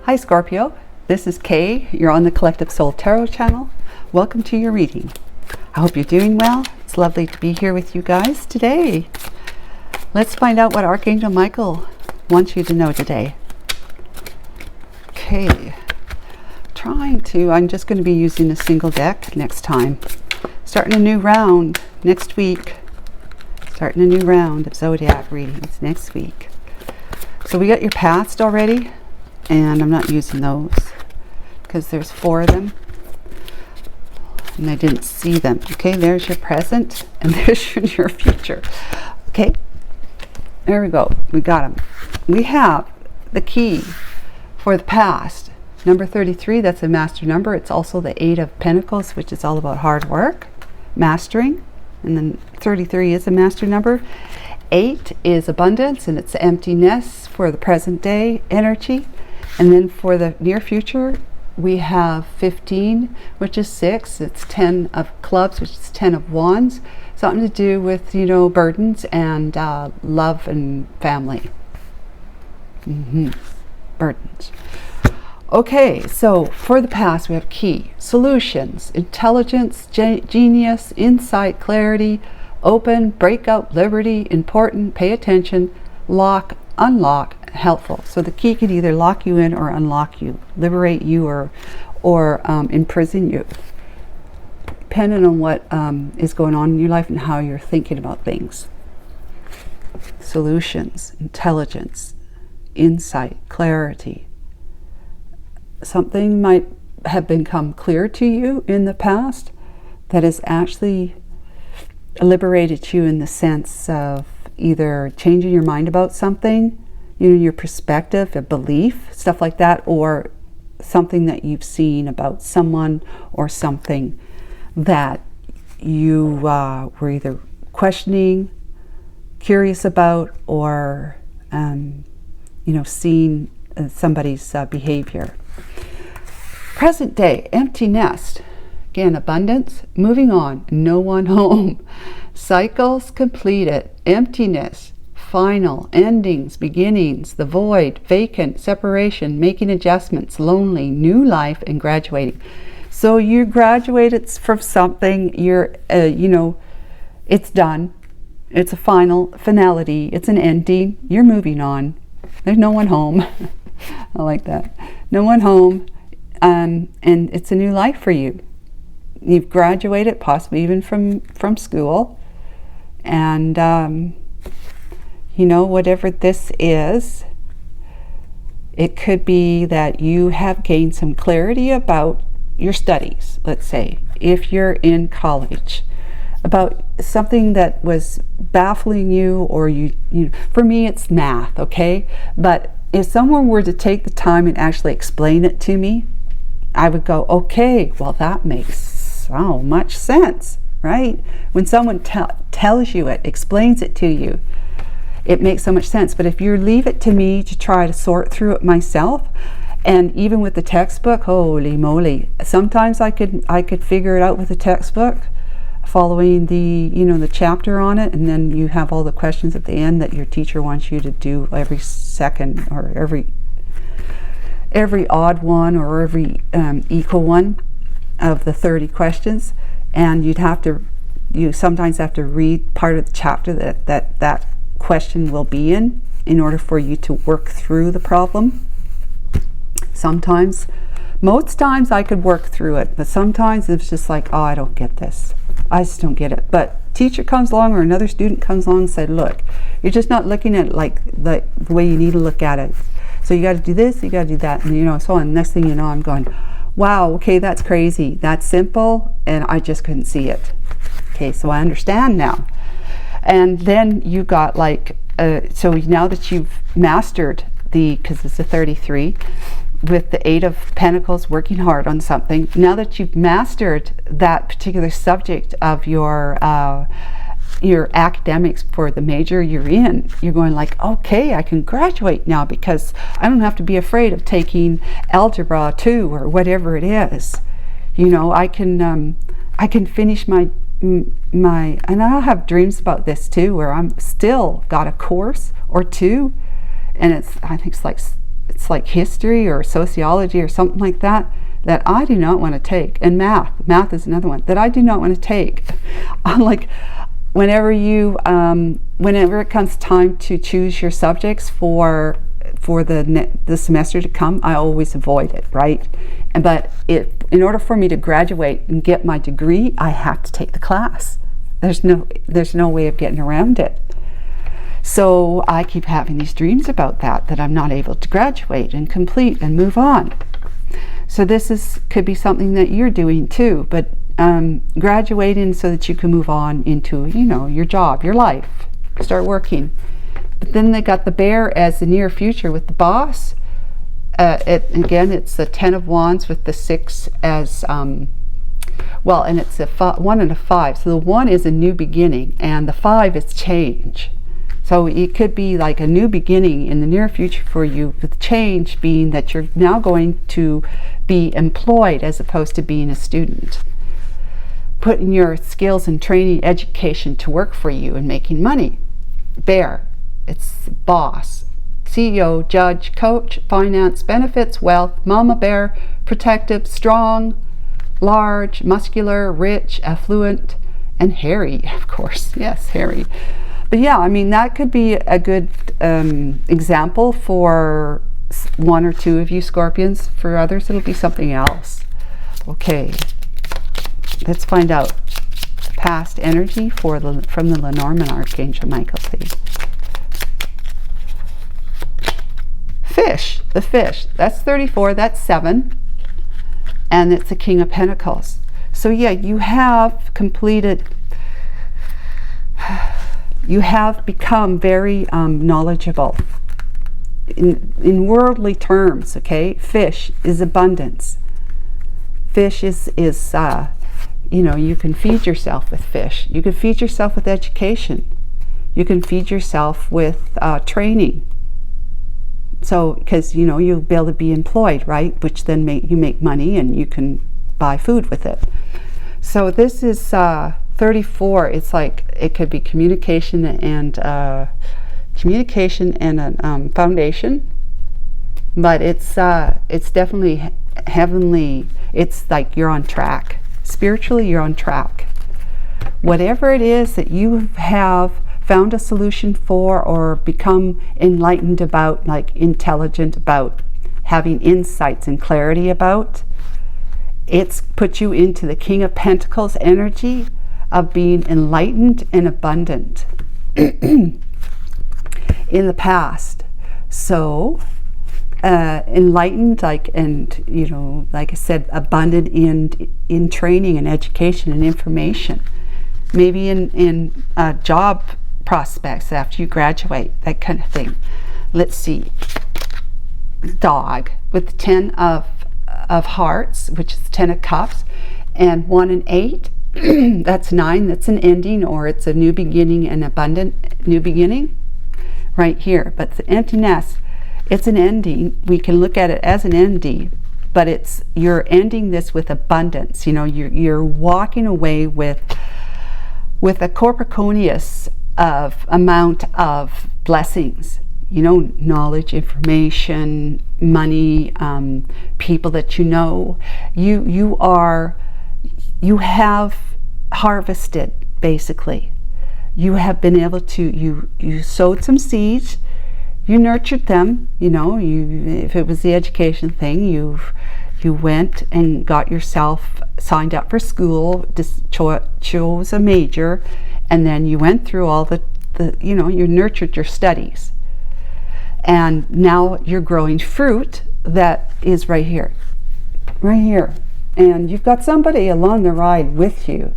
Hi Scorpio, this is Kay. You're on the Collective Soul Tarot channel. Welcome to your reading. I hope you're doing well. It's lovely to be here with you guys today. Let's find out what Archangel Michael wants you to know today. Okay, I'm just going to be using a single deck next time. Starting a new round next week. Starting a new round of Zodiac readings next week. So we got your past already. And I'm not using those because there's 4 of them and I didn't see them. Okay, there's your present and there's your future. Okay, there we go. We got them. We have the key for the past. Number 33, that's a master number. It's also the 8 of Pentacles, which is all about hard work, mastering. And then 33 is a master number. 8 is abundance and it's emptiness for the present day energy. And then for the near future, we have 15, which is 6. It's 10 of clubs, which is 10 of wands. Something to do with, burdens and love and family. Burdens. Okay, so for the past, we have key, solutions, intelligence, genius, insight, clarity, open, breakout, liberty, important, pay attention, lock, unlock, helpful. So the key could either lock you in or unlock you, liberate you or imprison you, depending on what is going on in your life and how you're thinking about things. Solutions, intelligence, insight, clarity. Something might have become clear to you in the past that has actually liberated you in the sense of either changing your mind about something, your perspective, a belief, stuff like that, or something that you've seen about someone or something that you were either questioning, curious about, or seeing somebody's behavior. Present day, empty nest. Again, abundance, moving on, no one home. Cycles completed, emptiness, final, endings, beginnings, the void, vacant, separation, making adjustments, lonely, new life, and graduating. So you graduated from something, you're, it's done. It's a finality, it's an ending, you're moving on. There's no one home. I like that. No one home, and it's a new life for you. You've graduated, possibly even from school, and whatever this is, it could be that you have gained some clarity about your studies, let's say, if you're in college, about something that was baffling you, or for me it's math, okay? But if someone were to take the time and actually explain it to me, I would go, okay, well that makes so much sense, right? When someone tells you it, explains it to you, it makes so much sense. But if you leave it to me to try to sort through it myself, and even with the textbook, holy moly, sometimes I could figure it out with the textbook, following the chapter on it, and then you have all the questions at the end that your teacher wants you to do every second, or every odd one, or every equal one of the 30 questions, and you sometimes have to read part of the chapter that question will be in order for you to work through the problem. Most times I could work through it, but sometimes it's just like, oh, I don't get this. I just don't get it. But teacher comes along, or another student comes along and said, look, you're just not looking at it like the way you need to look at it. So you got to do this, you got to do that, and so on. Next thing you know, I'm going, wow, okay, that's crazy. That's simple, and I just couldn't see it. Okay, so I understand now. And then you got so now that you've mastered because it's a 33, with the 8 of Pentacles, working hard on something, now that you've mastered that particular subject of your academics for the major you're in, you're going like, okay, I can graduate now because I don't have to be afraid of taking algebra 2 or whatever it is. I can finish my and I'll have dreams about this too, where I'm still got a course or two, and I think it's like it's like history or sociology or something like that, that I do not want to take. And math is another one that I do not want to take. Like whenever it comes time to choose your subjects for the semester to come, I always avoid it, right? But in order for me to graduate and get my degree, I have to take the class. There's no way of getting around it. So I keep having these dreams about that I'm not able to graduate and complete and move on. So this could be something that you're doing too, but graduating so that you can move on into, your job, your life, start working. But then they got the bear as the near future with the boss. Again, it's the 10 of Wands with the 6 as, and it's a 1 and a 5. So the 1 is a new beginning, and the 5 is change. So it could be like a new beginning in the near future for you, with change being that you're now going to be employed as opposed to being a student. Putting your skills and training, education to work for you and making money. Bear, it's boss, CEO, judge, coach, finance, benefits, wealth, mama bear, protective, strong, large, muscular, rich, affluent, and hairy, of course. Yes, hairy. But yeah, I mean, that could be a good example for 1 or 2 of you Scorpions. For others, it'll be something else. Okay, let's find out past energy from the Lenormand Archangel Michael, please. Fish, the fish, that's 34, that's 7, and it's the King of Pentacles. So yeah, you have completed, you have become very knowledgeable in worldly terms, okay? Fish is abundance. Fish is you can feed yourself with fish. You can feed yourself with education. You can feed yourself with training. So, because you'll be able to be employed, right? Which then you make money and you can buy food with it. So this is 34. It's like it could be communication and a foundation, but it's definitely heavenly. It's like you're on track. Spiritually, you're on track. Whatever it is that you have found a solution for or become enlightened about, like intelligent about, having insights and clarity about, it's put you into the King of Pentacles energy of being enlightened and abundant in the past. So enlightened, like I said, abundant in training and education and information, maybe in job prospects after you graduate, that kind of thing. Let's see, dog with the 10 of hearts, which is 10 of cups, and 1 and 8, that's 9. That's an ending, or it's a new beginning, an abundant new beginning right here. But the empty nest, it's an ending. We can look at it as an ending, but you're ending this with abundance. You're walking away with a corpuscular amount of blessings, knowledge, information, money, people that you have harvested, basically. You have been able to, you sowed some seeds, you nurtured them, if it was the education thing, you went and got yourself signed up for school, chose a major, and then you went through all you nurtured your studies. And now you're growing fruit that is right here. And you've got somebody along the ride with you.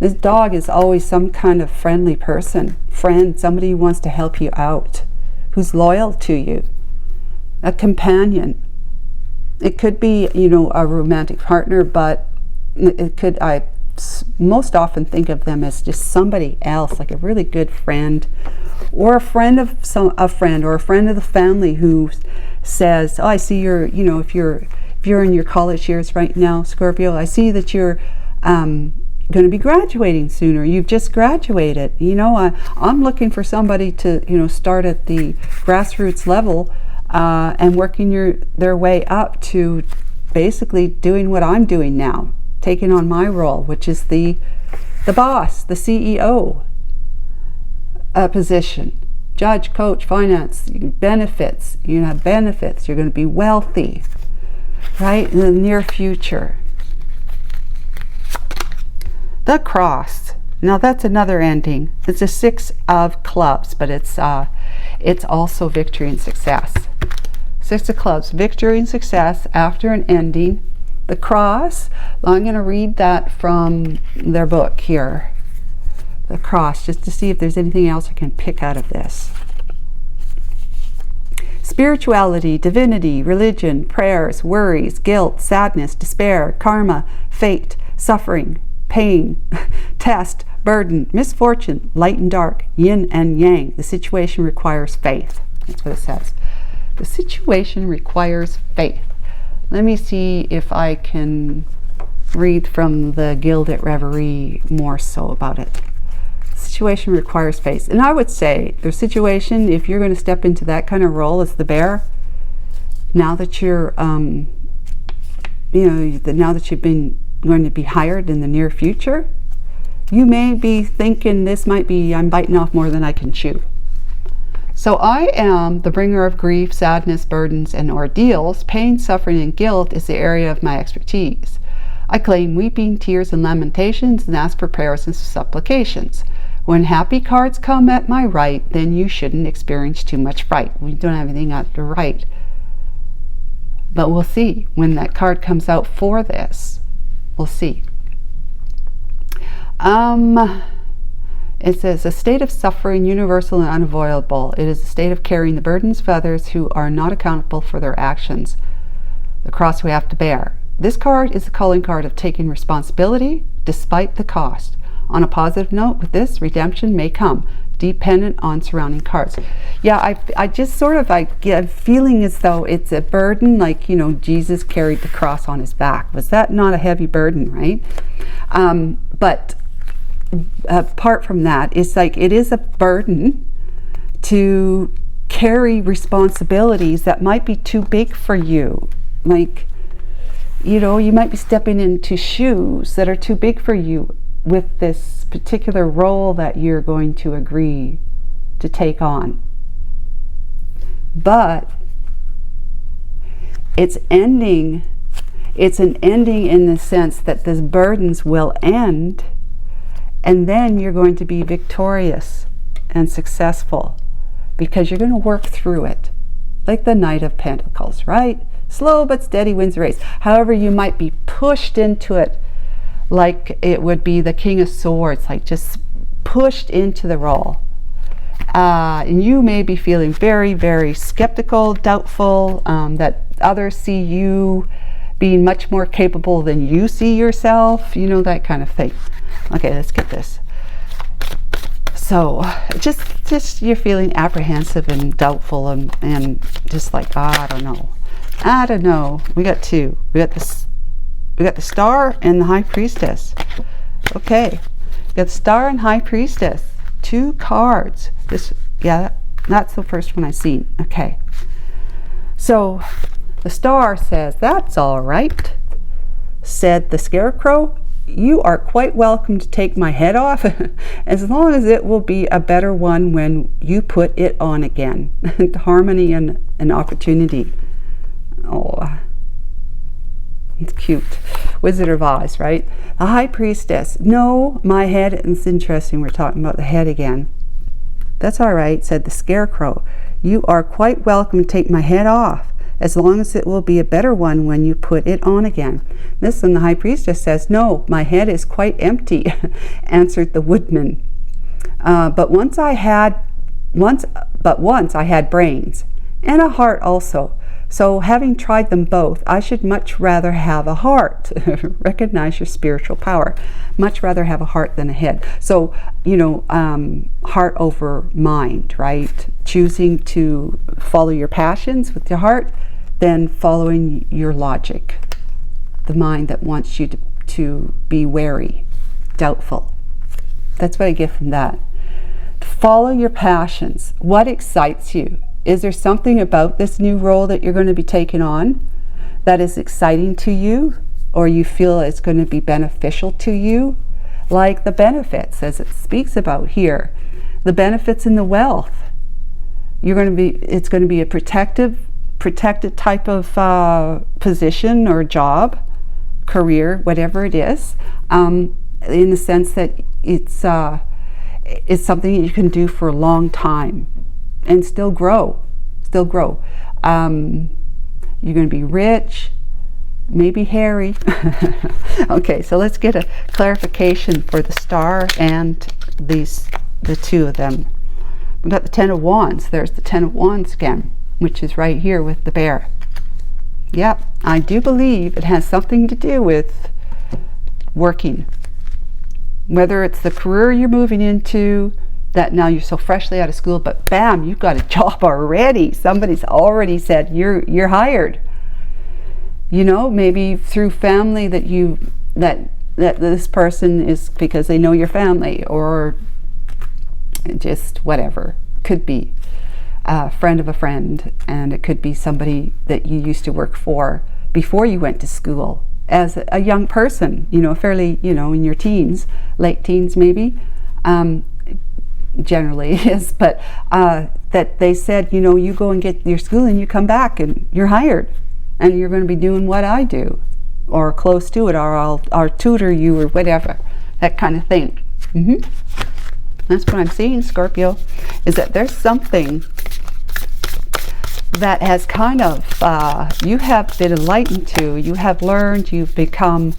This dog is always some kind of friendly person, friend, somebody who wants to help you out, who's loyal to you, a companion. It could be, a romantic partner, but I most often think of them as just somebody else, like a really good friend, or a friend of a friend, or a friend of the family who says, "Oh, I see you're, if you're in your college years right now, Scorpio, I see that you're going to be graduating soon, or you've just graduated. I'm looking for somebody to, start at the grassroots level and working their way up to basically doing what I'm doing now, taking on my role, which is the boss, the CEO position. Judge, coach, finance, benefits. You have benefits. You're going to be wealthy, right, in the near future. The Cross. Now that's another ending. It's a 6 of clubs, but it's also victory and success. 6 of clubs, victory and success after an ending. The Cross. I'm going to read that from their book here. The Cross, just to see if there's anything else I can pick out of this. Spirituality, divinity, religion, prayers, worries, guilt, sadness, despair, karma, fate, suffering, pain, test, burden, misfortune, light and dark, yin and yang. The situation requires faith. That's what it says. The situation requires faith. Let me see if I can read from the Gilded Reverie more so about it. Situation requires faith. And I would say the situation, if you're going to step into that kind of role as the bear, now that you're, now that you've been going to be hired in the near future, you may be thinking this might be, I'm biting off more than I can chew. So I am the bringer of grief, sadness, burdens, and ordeals. Pain, suffering, and guilt is the area of my expertise. I claim weeping, tears, and lamentations, and ask for prayers and supplications. When happy cards come at my right, then you shouldn't experience too much fright. We don't have anything at the right. But we'll see when that card comes out for this. We'll see. It says, a state of suffering, universal and unavoidable. It is a state of carrying the burdens of others who are not accountable for their actions. The cross we have to bear. This card is a calling card of taking responsibility despite the cost. On a positive note, with this, redemption may come, dependent on surrounding cards. Yeah, I just sort of, I get a feeling as though it's a burden, like, Jesus carried the cross on his back. Was that not a heavy burden, right? But apart from that, it's like it is a burden to carry responsibilities that might be too big for you. Like, you might be stepping into shoes that are too big for you with this particular role that you're going to agree to take on. But it's an ending in the sense that these burdens will end, and then you're going to be victorious and successful because you're going to work through it. Like the Knight of Pentacles, right? Slow but steady wins the race. However, you might be pushed into it like it would be the King of Swords, like just pushed into the role. And you may be feeling very, very skeptical, doubtful, that others see you being much more capable than you see yourself, that kind of thing. Okay, let's get this. So just you're feeling apprehensive and doubtful and just like, I don't know. We got 2. We got the Star and the High Priestess. Okay, we got the Star and High Priestess. 2 cards. That's the first one I've seen. Okay, so the Star says, that's all right, said the Scarecrow. You are quite welcome to take my head off, as long as it will be a better one when you put it on again. Harmony and an opportunity. Oh, it's cute. Wizard of Oz, right? The High Priestess. No, my head. It's interesting. We're talking about the head again. That's all right, said the Scarecrow. You are quite welcome to take my head off, as long as it will be a better one when you put it on again. This one, the High Priestess says, no, my head is quite empty, answered the Woodman. But once I had brains, and a heart also. So having tried them both, I should much rather have a heart. Recognize your spiritual power. Much rather have a heart than a head. So, heart over mind, right? Choosing to follow your passions with your heart, then following your logic. The mind that wants you to be wary, doubtful. That's what I get from that. Follow your passions. What excites you? Is there something about this new role that you're going to be taking on that is exciting to you, or you feel it's going to be beneficial to you? Like the benefits, as it speaks about here, the benefits and the wealth. It's going to be a protected type of position or job, career, whatever it is, in the sense that it's something you can do for a long time and still grow. You're going to be rich, maybe hairy. Okay, so let's get a clarification for the star and the two of them. We've got the Ten of Wands. There's the Ten of Wands again, which is right here with the bear. Yep, I do believe it has something to do with working. Whether it's the career you're moving into, that now you're so freshly out of school, but bam, you've got a job already. Somebody's already said you're hired. You know, maybe through family that this person is because they know your family, or just whatever. Could be a friend of a friend, and it could be somebody that you used to work for before you went to school as a young person, you know, fairly, you know, in your teens, late teens maybe, generally is, but that they said, you know, you go and get your school and you come back and you're hired and you're going to be doing what I do or close to it, or I'll tutor you or whatever, that kind of thing. That's what I'm seeing, Scorpio, is that there's something that has kind of, you have been enlightened to, you have learned, you've become,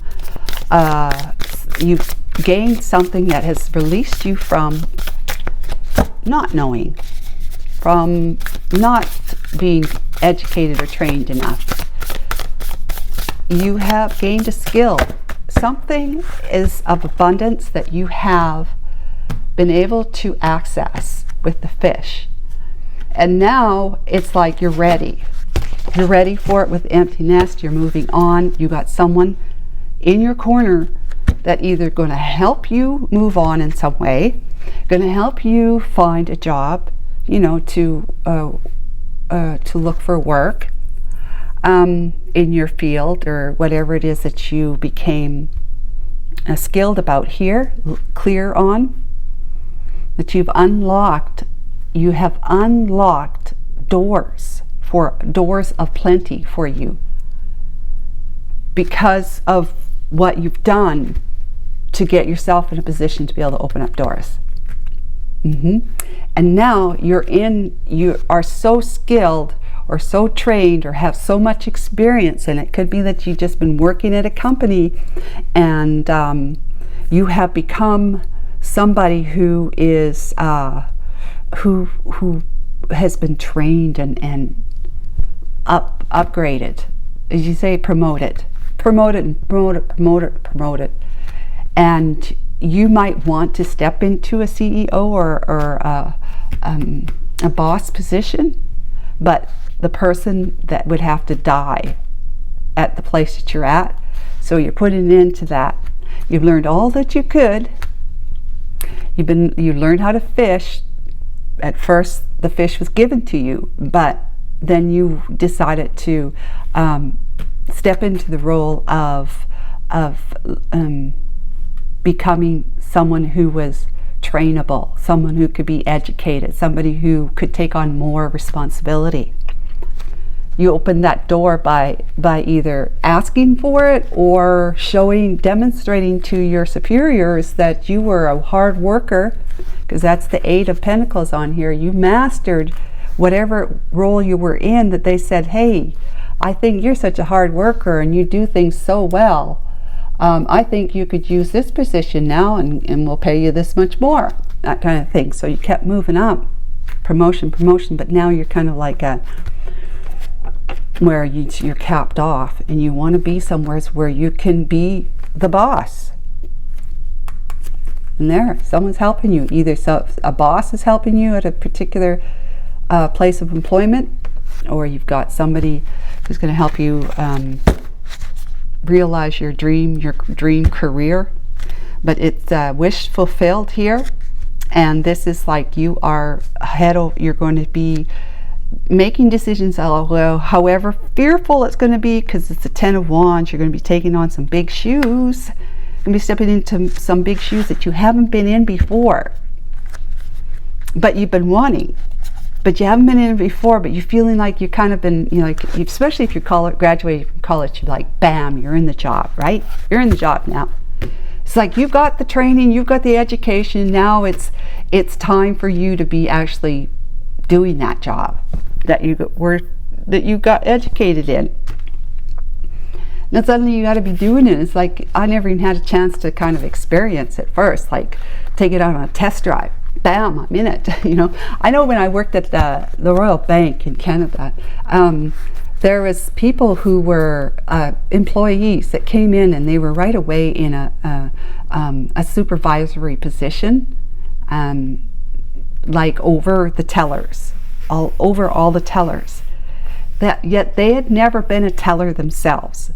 you've gained something that has released you from not knowing, from not being educated or trained enough. You have gained a skill. Something is of abundance that you have been able to access with the fish. And now it's like you're ready. You're ready for it with empty nest. You're moving on. You got someone in your corner that either going to help you move on in some way, going to help you find a job, you know, to look for work in your field or whatever it is that you became skilled about here, clear on, that you've unlocked. You have unlocked doors of plenty for you because of what you've done to get yourself in a position to be able to open up doors. And now you are so skilled or so trained or have so much experience, and it could be that you've just been working at a company and you have become somebody who is who has been trained and upgraded, as you say, promoted, and you might want to step into a CEO or a boss position, but the person that would have to die at the place that you're at. So you're putting into that. You've learned all that you could. You learned how to fish. At first, the fish was given to you, but then you decided to step into the role of becoming someone who was trainable, someone who could be educated, somebody who could take on more responsibility. You opened that door by either asking for it or demonstrating to your superiors that you were a hard worker, because that's the Eight of Pentacles on here. You mastered whatever role you were in, that they said, hey, I think you're such a hard worker and you do things so well. I think you could use this position now and we'll pay you this much more, that kind of thing. So you kept moving up, promotion, but now you're kind of like where you're capped off and you want to be somewhere where you can be the boss. And there, someone's helping you. Either a boss is helping you at a particular place of employment, or you've got somebody who's going to help you realize your dream career. But it's wish fulfilled here, and this is like you're going to be making decisions, however fearful it's going to be, because it's the 10 of Wands. You're going to be taking on some big shoes. You're going to be stepping into some big shoes that you haven't been in before, but you've been wanting. But you haven't been in it before, but you're feeling like you've kind of been, you know, like, especially if you're graduating from college, you're like, bam, you're in the job, right? You're in the job now. It's like you've got the training, you've got the education. Now it's time for you to be actually doing that job that you got educated in. Now suddenly you got to be doing it. It's like I never even had a chance to kind of experience it first, like take it out on a test drive. Bam, I'm in it. You know, I know when I worked at the Royal Bank in Canada, there was people who were employees that came in, and they were right away in a supervisory position, like over the tellers, over all the tellers. Yet they had never been a teller themselves,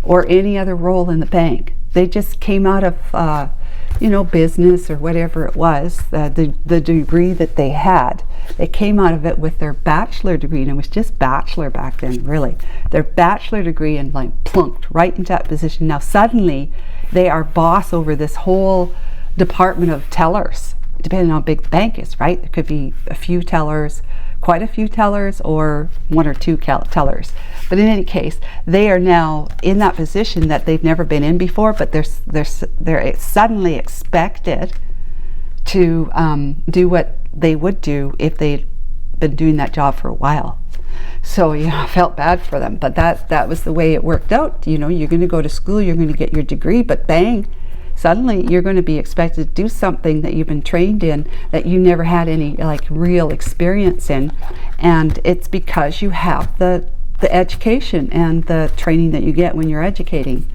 or any other role in the bank. They just came out of you know, business or whatever it was, the degree that they had. They came out of it with their bachelor degree, and it was just bachelor back then, really. Their bachelor degree, and like plunked right into that position. Now suddenly they are boss over this whole department of tellers, depending on how big the bank is, right? There could be a few tellers, quite a few tellers, or one or two tellers. But in any case, they are now in that position that they've never been in before, but they're suddenly expected to do what they would do if they'd been doing that job for a while. So, you know, I felt bad for them, but that was the way it worked out. You know, you're going to go to school, you're going to get your degree, but bang, suddenly you're going to be expected to do something that you've been trained in, that you never had any like real experience in. And it's because you have the education and the training that you get when you're educating.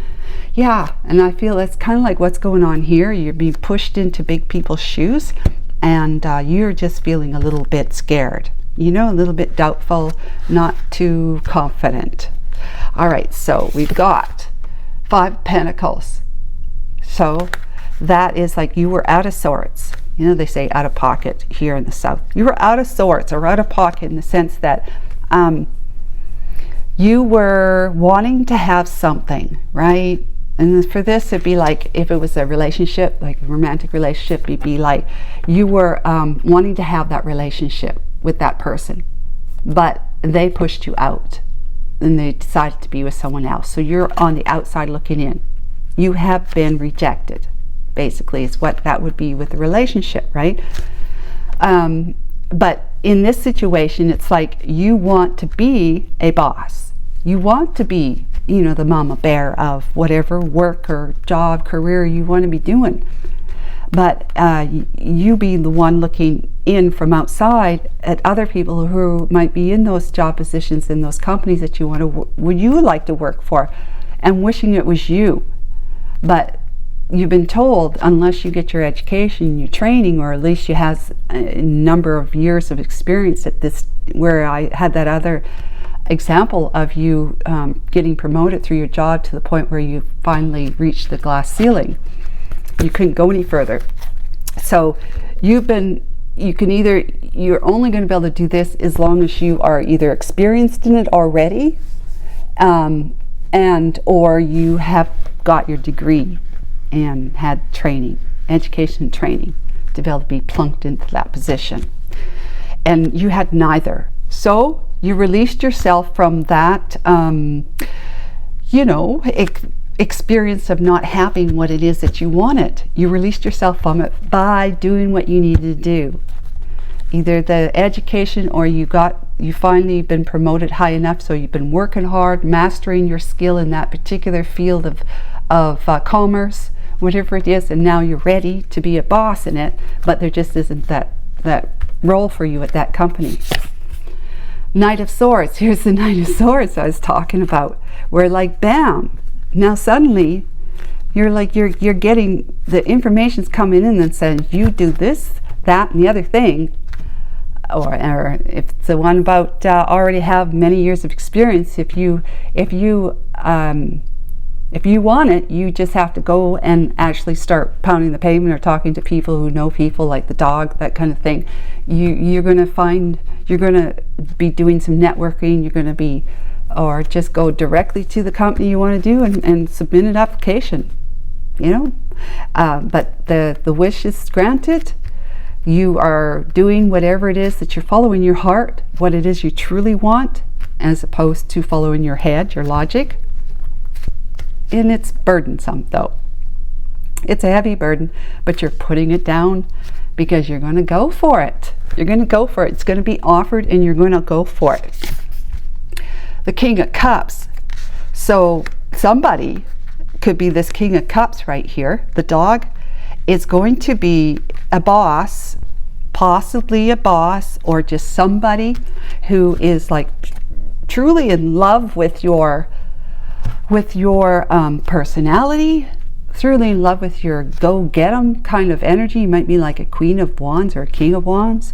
Yeah, and I feel that's kind of like what's going on here. You're being pushed into big people's shoes, and you're just feeling a little bit scared, you know, a little bit doubtful, not too confident. All right, so we've got 5 of Pentacles. So that is like you were out of sorts. You know, they say out of pocket here in the South. You were out of sorts or out of pocket in the sense that you were wanting to have something, right? And for this, it'd be like if it was a relationship, like a romantic relationship, it'd be like you were wanting to have that relationship with that person, but they pushed you out and they decided to be with someone else. So you're on the outside looking in. You have been rejected, basically, is what that would be with the relationship, right? But in this situation, it's like you want to be a boss. You want to be, you know, the mama bear of whatever work or job, career you want to be doing. But you be the one looking in from outside at other people who might be in those job positions in those companies that you want to, would you like to work for, and wishing it was you. But you've been told, unless you get your education, your training, or at least you have a number of years of experience at this, where I had that other example of you getting promoted through your job to the point where you finally reached the glass ceiling. You couldn't go any further. So you're only going to be able to do this as long as you are either experienced in it already, and or you have got your degree and had training, education training, to be able to be plunked into that position. And you had neither. So you released yourself from that, you know, experience of not having what it is that you wanted. You released yourself from it by doing what you needed to do. Either the education, or you finally been promoted high enough, so you've been working hard, mastering your skill in that particular field of commerce, whatever it is, and now you're ready to be a boss in it, but there just isn't that role for you at that company. Knight of Swords. Here's the Knight of Swords I was talking about, where like bam, now suddenly you're getting the information's coming in and saying you do this, that, and the other thing. Or if it's the one about already have many years of experience, if you want it, you just have to go and actually start pounding the pavement or talking to people who know people, like the dog, that kind of thing. You're going to find you're going to be doing some networking. You're going to be, or just go directly to the company you want to do and submit an application, you know. But the wish is granted. You are doing whatever it is that you're following your heart, what it is you truly want, as opposed to following your head, your logic. And it's burdensome, though. It's a heavy burden, but you're putting it down because you're going to go for it. You're going to go for it. It's going to be offered and you're going to go for it. The King of Cups. So somebody could be this King of Cups right here. The dog is going to be a boss, possibly a boss, or just somebody who is like truly in love with your personality, truly in love with your go-get-em kind of energy. You might be like a Queen of Wands or a King of Wands.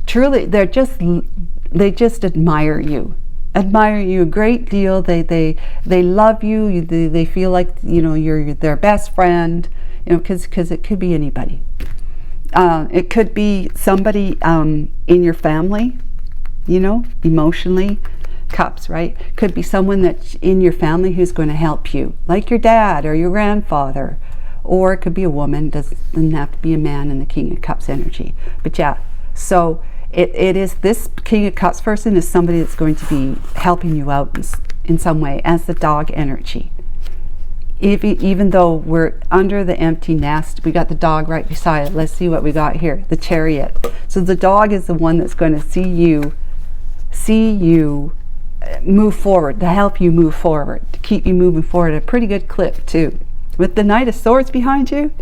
Truly, they just admire you a great deal. They love you. They feel like, you know, you're their best friend, you know, because it could be anybody. It could be somebody in your family, you know, emotionally. Cups, right? Could be someone that's in your family who's going to help you, like your dad or your grandfather, or it could be a woman. Doesn't have to be a man in the King of Cups energy. But yeah, so it is, this King of Cups person is somebody that's going to be helping you out in some way, as the dog energy. Even though we're under the empty nest, we got the dog right beside it. Let's see what we got here. The Chariot. So the dog is the one that's going to see you move forward, to help you move forward, to keep you moving forward at a pretty good clip too. With the Knight of Swords behind you,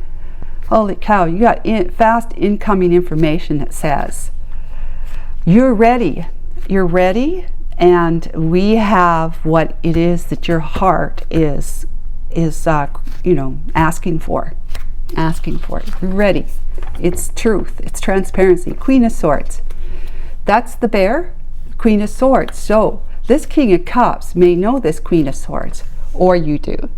holy cow, you got fast incoming information that says you're ready, and we have what it is that your heart is you know, asking for. You're ready. It's truth, it's transparency. Queen of Swords, that's the Bear, Queen of Swords. So this King of Cups may know this Queen of Swords, or you do.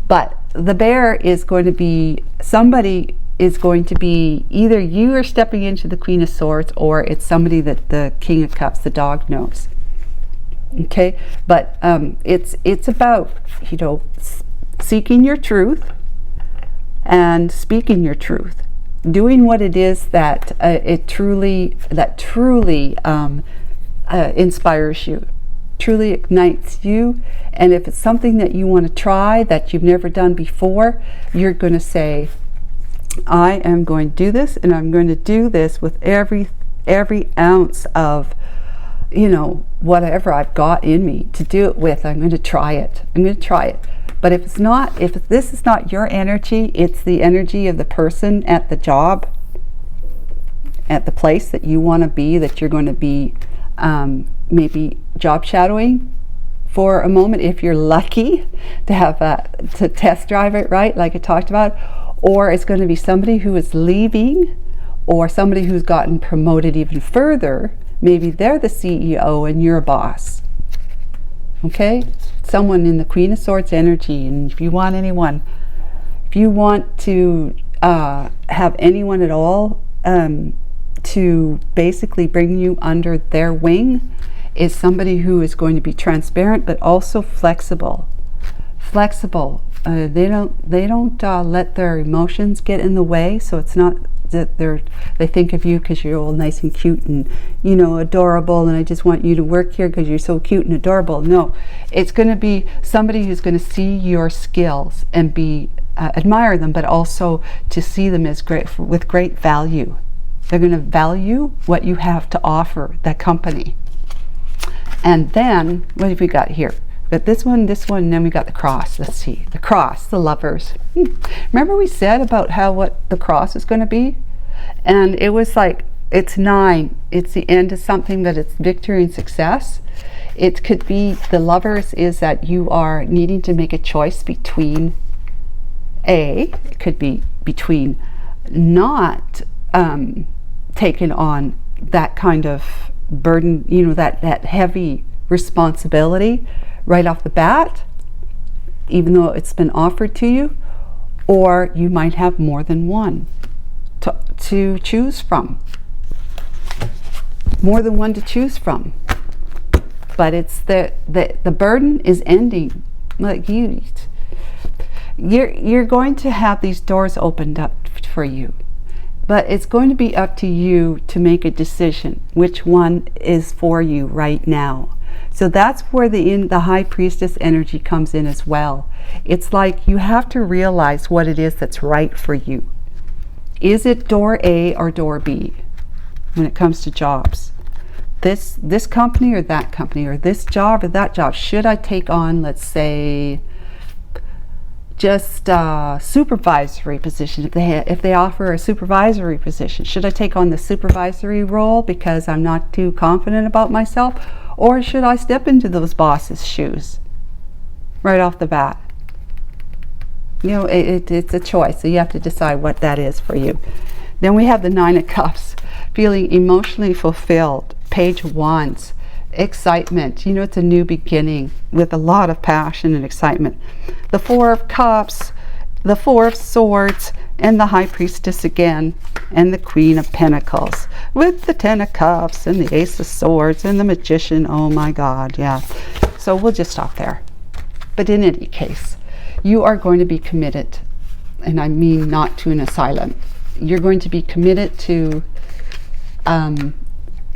But the Bear is going to be, somebody is going to be, either you are stepping into the Queen of Swords, or it's somebody that the King of Cups, the dog, knows. Okay, but it's about, you know, seeking your truth and speaking your truth, doing what it is that truly inspires you, truly ignites you. And if it's something that you want to try that you've never done before, you're going to say, I am going to do this, and I'm going to do this with every ounce of, you know, whatever I've got in me to do it with. I'm going to try it. But if this is not your energy, it's the energy of the person at the job, at the place that you want to be, that you're going to be maybe job shadowing for a moment, if you're lucky to have to test drive it, right, like I talked about. Or it's going to be somebody who is leaving, or somebody who's gotten promoted even further. Maybe they're the CEO and you're a boss. Okay, someone in the Queen of Swords energy. And if you want to have anyone at all to basically bring you under their wing, is somebody who is going to be transparent but also flexible. They don't let their emotions get in the way. So it's not that they think of you because you're all nice and cute and, you know, adorable, and I just want you to work here because you're so cute and adorable. No, it's going to be somebody who's going to see your skills and be admire them, but also to see them as with great value. They're going to value what you have to offer that company. And then what have we got here? But this one, and then we got the Cross. Let's see, the Cross, the Lovers. Remember we said about what the Cross is going to be? And it was like, it's 9. It's the end of something, but it's victory and success. It could be, the Lovers is that you are needing to make a choice between it could be between not taking on that kind of burden, you know, that heavy responsibility right off the bat, even though it's been offered to you. Or you might have more than one to choose from. more than one to choose from. But it's the burden is ending. Like you're going to have these doors opened up for you. But it's going to be up to you to make a decision which one is for you right now. So that's where the High Priestess energy comes in as well. It's like you have to realize what it is that's right for you. Is it door A or door B when it comes to jobs? This company or that company, or this job or that job? Should I take on, let's say, just a supervisory position? If they offer a supervisory position, should I take on the supervisory role because I'm not too confident about myself? Or should I step into those bosses' shoes right off the bat? You know, it's a choice, so you have to decide what that is for you. Then we have the Nine of Cups, feeling emotionally fulfilled. Page Wands, excitement. You know, it's a new beginning with a lot of passion and excitement. The Four of Cups, the Four of Swords, and the High Priestess again, and the Queen of Pentacles, with the Ten of Cups, and the Ace of Swords, and the Magician. Oh my God, yeah. So we'll just stop there. But in any case, you are going to be committed, and I mean not to an asylum. You're going to be committed to,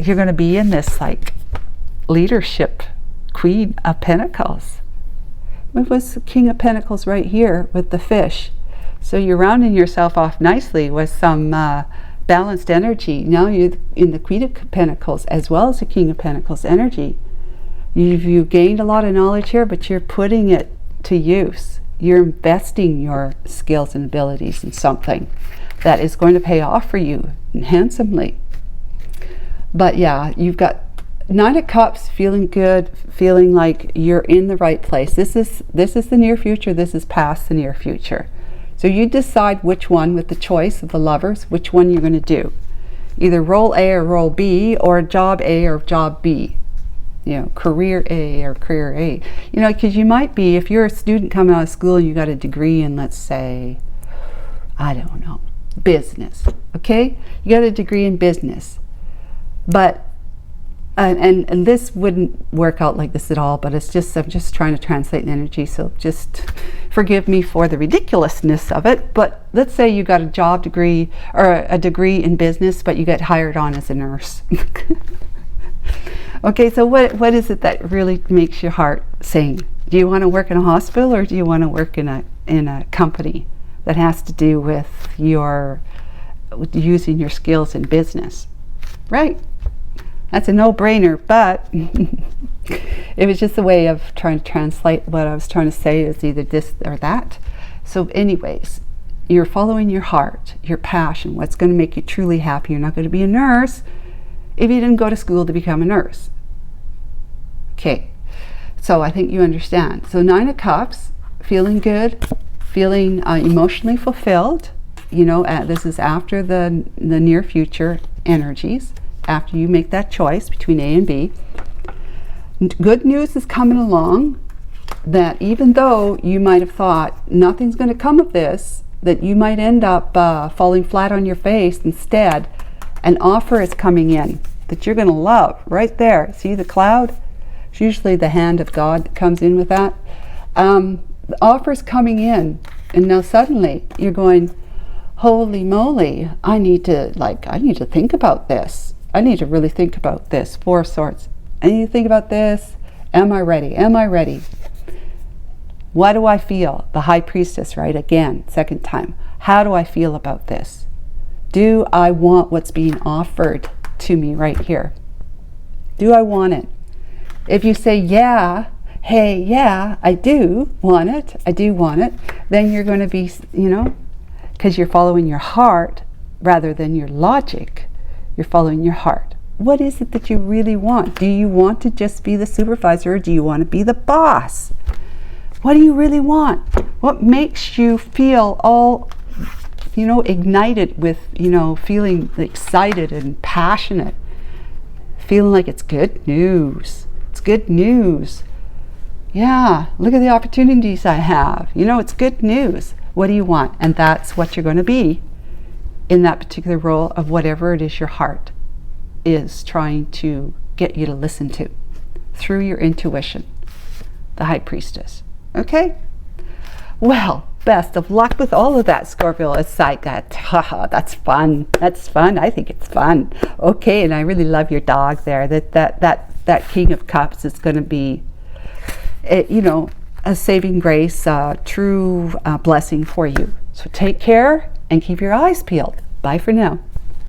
you're going to be in this like leadership, Queen of Pentacles. It was the King of Pentacles right here with the fish. So you're rounding yourself off nicely with some balanced energy. Now you're in the Queen of Pentacles as well as the King of Pentacles energy. You've gained a lot of knowledge here, but you're putting it to use. You're investing your skills and abilities in something that is going to pay off for you handsomely. But yeah, you've got Nine of Cups, feeling good, feeling like you're in the right place. This is the near future. This is past the near future. So you decide which one, with the choice of the Lovers, which one you're going to do. Either role A or role B, or job A or job B. You know, career A or career A. You know, because you might be, if you're a student coming out of school and you got a degree in, let's say, I don't know, business. Okay? You got a degree in business. But and this wouldn't work out like this at all, but it's just, I'm just trying to translate the energy, so just forgive me for the ridiculousness of it. But let's say you got a job degree or a degree in business, but you get hired on as a nurse. Okay, so what is it that really makes your heart sing? Do you want to work in a hospital, or do you want to work in a company that has to do with using your skills in business? Right? That's a no-brainer, but it was just a way of trying to translate what I was trying to say is either this or that. So anyways, you're following your heart, your passion, what's going to make you truly happy. You're not going to be a nurse if you didn't go to school to become a nurse. Okay, so I think you understand. So Nine of Cups, feeling good, feeling emotionally fulfilled. You know, this is after the near future energies. After you make that choice between A and B, good news is coming along, that even though you might have thought nothing's going to come of this, that you might end up falling flat on your face, instead an offer is coming in that you're going to love right there. See the cloud? It's usually the hand of God that comes in with that. The offer's coming in, and now suddenly you're going, holy moly, I need to think about this. I need to really think about this. Four of Swords. I need to think about this. Am I ready? Am I ready? What do I feel? The High Priestess, right? Again, second time. How do I feel about this? Do I want what's being offered to me right here? Do I want it? If you say, yeah, hey, yeah, I do want it, then you're going to be, you know, because you're following your heart rather than your logic. You're following your heart. What is it that you really want? Do you want to just be the supervisor, or do you want to be the boss? What do you really want? What makes you feel all, you know, ignited with, you know, feeling excited and passionate? Feeling like it's good news. It's good news. Yeah, look at the opportunities I have. You know, it's good news. What do you want? And that's what you're going to be in that particular role of whatever it is your heart is trying to get you to listen to through your intuition, the High Priestess. Okay? Well, best of luck with all of that, Scorpio. It's like that. That's fun. That's fun. I think it's fun. Okay, and I really love your dog there. That King of Cups is going to be, you know, a saving grace, true blessing for you. So take care and keep your eyes peeled. Bye for now.